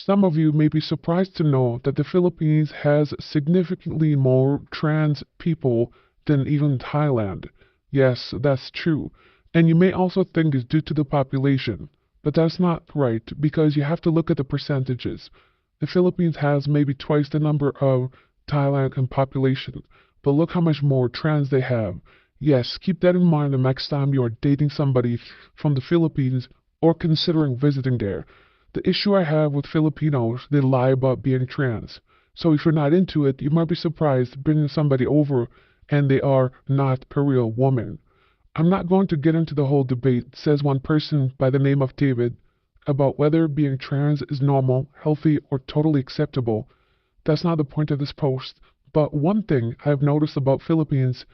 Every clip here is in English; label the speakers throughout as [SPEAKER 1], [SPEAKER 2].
[SPEAKER 1] Some of you may be surprised to know that the Philippines has significantly more trans people than even Thailand. Yes, that's true. And you may also think it's due to the population, but that's not right because you have to look at the percentages. The Philippines has maybe twice the number of Thailand in population, but look how much more trans they have. Yes, keep that in mind the next time you are dating somebody from the Philippines or considering visiting there. The issue I have with Filipinos, they lie about being trans. So if you're not into it, you might be surprised bringing somebody over and they are not a real woman. I'm not going to get into the whole debate, says one person by the name of David, about whether being trans is normal, healthy, or totally acceptable. That's not the point of this post. But one thing I've noticed about Philippines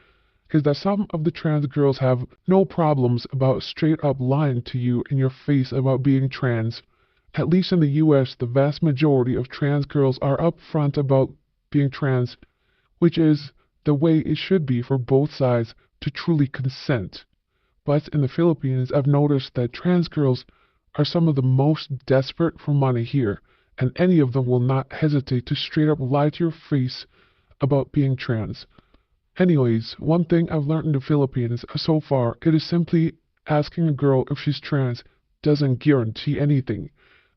[SPEAKER 1] is that some of the trans girls have no problems about straight up lying to you in your face about being trans. At least in the US, the vast majority of trans girls are upfront about being trans, which is the way it should be for both sides to truly consent. But in the Philippines, I've noticed that trans girls are some of the most desperate for money here, and any of them will not hesitate to straight up lie to your face about being trans. Anyways, one thing I've learned in the Philippines so far, it is simply asking a girl if she's trans doesn't guarantee anything.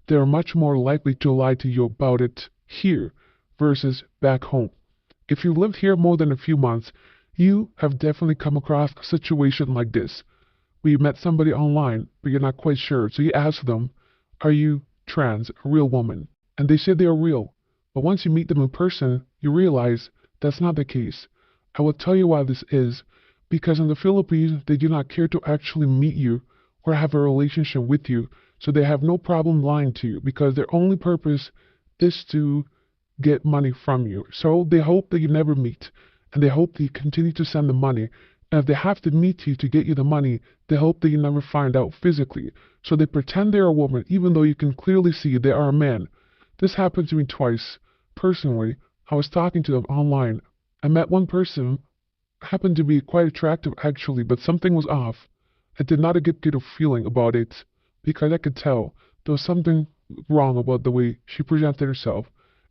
[SPEAKER 1] They are much more likely to lie to you about it here versus back home. If you've lived here more than a few months, you have definitely come across a situation like this, where you met somebody online, but you're not quite sure, so you ask them, are you trans, a real woman? And they say they are real. But once you meet them in person, you realize that's not the case. I will tell you why this is, because in the Philippines, they do not care to actually meet you or have a relationship with you, so they have no problem lying to you because their only purpose is to get money from you. So they hope that you never meet, and they hope that you continue to send them money. And if they have to meet you to get you the money, they hope that you never find out physically. So they pretend they're a woman, even though you can clearly see they are a man. This happened to me twice. Personally, I was talking to them online. I met one person, happened to be quite attractive actually, but something was off. I did not get a good feeling about it, because I could tell there was something wrong about the way she presented herself.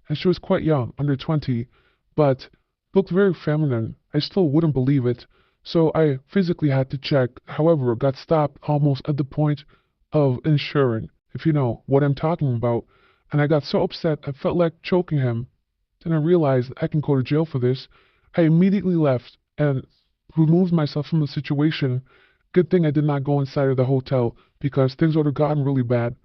[SPEAKER 1] And she was quite young, under 20, but looked very feminine. I still wouldn't believe it. So I physically had to check, however, got stopped almost at the point of insuring, if you know what I'm talking about. And I got so upset I felt like choking him. Then I realized I can go to jail for this. I immediately left and removed myself from the situation. Good thing I did not go inside of the hotel because things would have gotten really bad.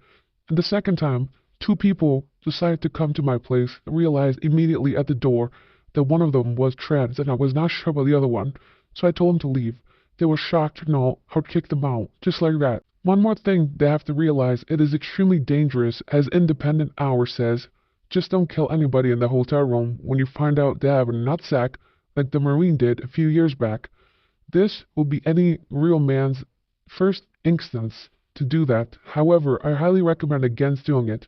[SPEAKER 1] And the second time, two people decided to come to my place and realized immediately at the door that one of them was trans and I was not sure about the other one. So I told them to leave. They were shocked to know I would kick them out, just like that. One more thing they have to realize, it is extremely dangerous, as Independent Hour says. Just don't kill anybody in the hotel room when you find out they have a nutsack like the Marine did a few years back. This will be any real man's first instance to do that. However, I highly recommend against doing it.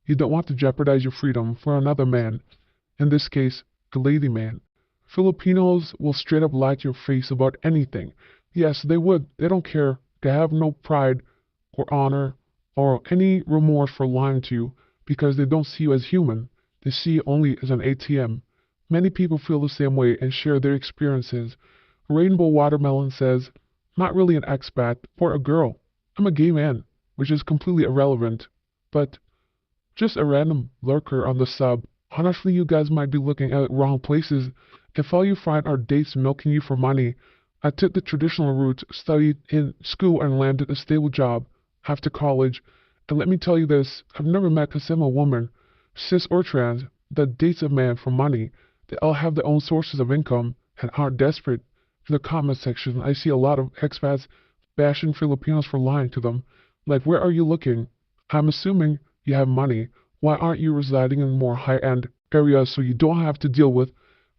[SPEAKER 1] You don't want to jeopardize your freedom for another man, in this case, a lady man. Filipinos will straight up lie to your face about anything. Yes, they would. They don't care. They have no pride or honor or any remorse for lying to you because they don't see you as human. They see you only as an ATM. Many people feel the same way and share their experiences. Rainbow Watermelon says, not really an expat or a girl. I'm a gay man, which is completely irrelevant. But just a random lurker on the sub. Honestly, you guys might be looking at wrong places. If all you find are dates milking you for money, I took the traditional route, studied in school and landed a stable job after college. And let me tell you this, I've never met a single woman, cis or trans, that dates a man for money. They all have their own sources of income and aren't desperate. In the comment section, I see a lot of expats bashing Filipinos for lying to them. Like, where are you looking? I'm assuming you have money. Why aren't you residing in more high-end areas so you don't have to deal with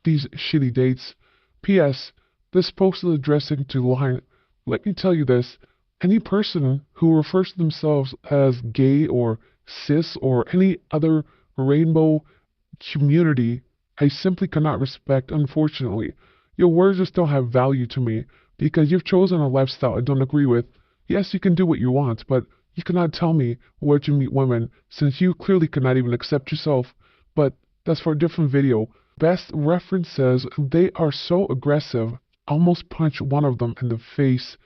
[SPEAKER 1] these shitty dates? P.S. This post is addressing to lying. Let me tell you this. Any person who refers to themselves as gay or cis or any other rainbow community, I simply cannot respect, unfortunately. Your words just don't have value to me because you've chosen a lifestyle I don't agree with. Yes, you can do what you want, but You cannot tell me where to meet women since you clearly cannot even accept yourself. But that's for a different video. Best reference says they are so aggressive, almost punch one of them in the face.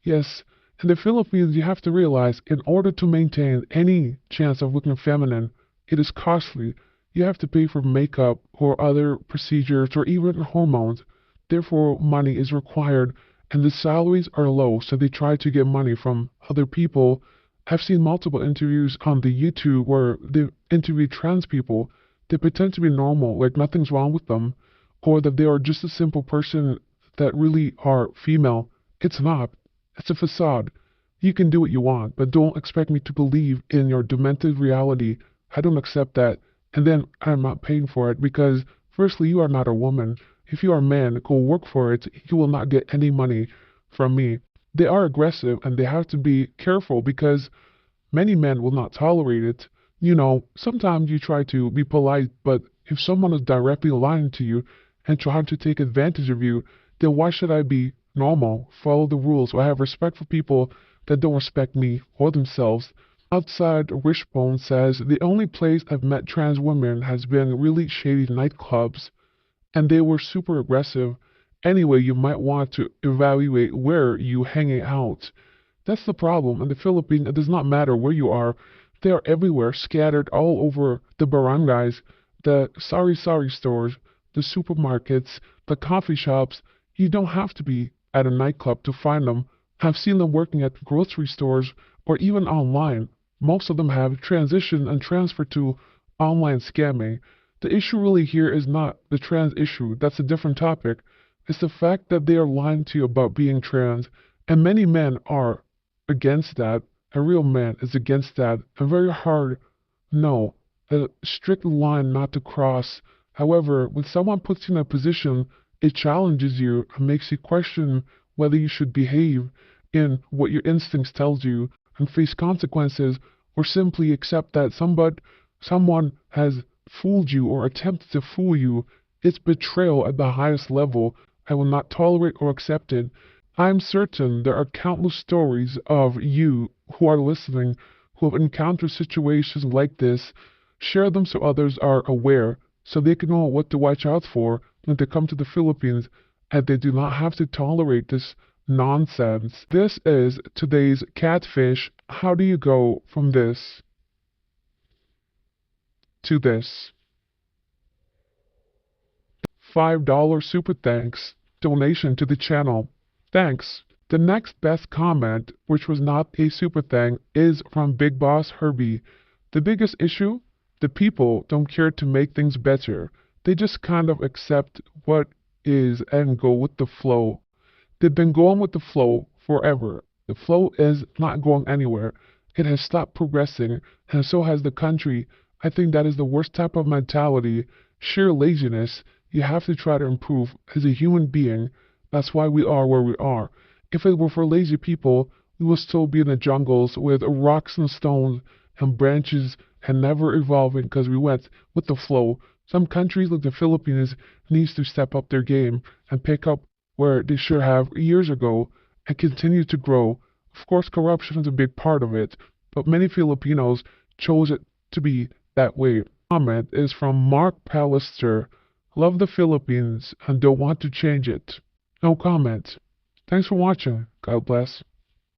[SPEAKER 1] Yes, in the Philippines, you have to realize in order to maintain any chance of looking feminine, it is costly. You have to pay for makeup or other procedures or even hormones. Therefore, money is required, and the salaries are low, so they try to get money from other people. I've seen multiple interviews on the YouTube where they interview trans people. They pretend to be normal, like nothing's wrong with them, or that they are just a simple person that really are female. It's not. It's a facade. You can do what you want, but don't expect me to believe in your demented reality. I don't accept that. And then I'm not paying for it because, firstly, you are not a woman. If you are a man, go work for it. You will not get any money from me. They are aggressive and they have to be careful because many men will not tolerate it. You know, sometimes you try to be polite, but if someone is directly lying to you and trying to take advantage of you, then why should I be normal, follow the rules, or have respect for people that don't respect me or themselves? Outside Wishbone says the only place I've met trans women has been really shady nightclubs, and they were super aggressive. Anyway, you might want to evaluate where you hanging out. That's the problem. In the Philippines, it does not matter where you are. They are everywhere, scattered all over the barangays, the sari-sari stores, the supermarkets, the coffee shops. You don't have to be at a nightclub to find them. I've seen them working at grocery stores or even online. Most of them have transitioned and transferred to online scamming. The issue really here is not the trans issue. That's a different topic. It's the fact that they are lying to you about being trans, and many men are against that. A real man is against that. A very hard no, a strict line not to cross. However, when someone puts you in a position, it challenges you and makes you question whether you should behave in what your instincts tells you and face consequences, or simply accept that someone has fooled you or attempted to fool you. It's betrayal at the highest level. I will not tolerate or accept it. I'm certain there are countless stories of you who are listening who have encountered situations like this. Share them so others are aware, so they can know what to watch out for when they come to the Philippines, and they do not have to tolerate this nonsense. This is today's catfish. How do you go from this to this? $5 super thanks donation to the channel. Thanks. The next best comment, which was not a super thank, is from Big Boss Herbie. The biggest issue? The people don't care to make things better. They just kind of accept what is and go with the flow. They've been going with the flow forever. The flow is not going anywhere. It has stopped progressing, and so has the country. I think that is the worst type of mentality. Sheer laziness. You have to try to improve as a human being. That's why we are where we are. If it were for lazy people, we would still be in the jungles with rocks and stones and branches and never evolving because we went with the flow. Some countries like the Philippines needs to step up their game and pick up where they should have years ago and continue to grow. Of course, corruption is a big part of it, but many Filipinos chose it to be that way. Comment is from Mark Pallister. Love the Philippines and don't want to change it. No comment. Thanks for watching. God bless.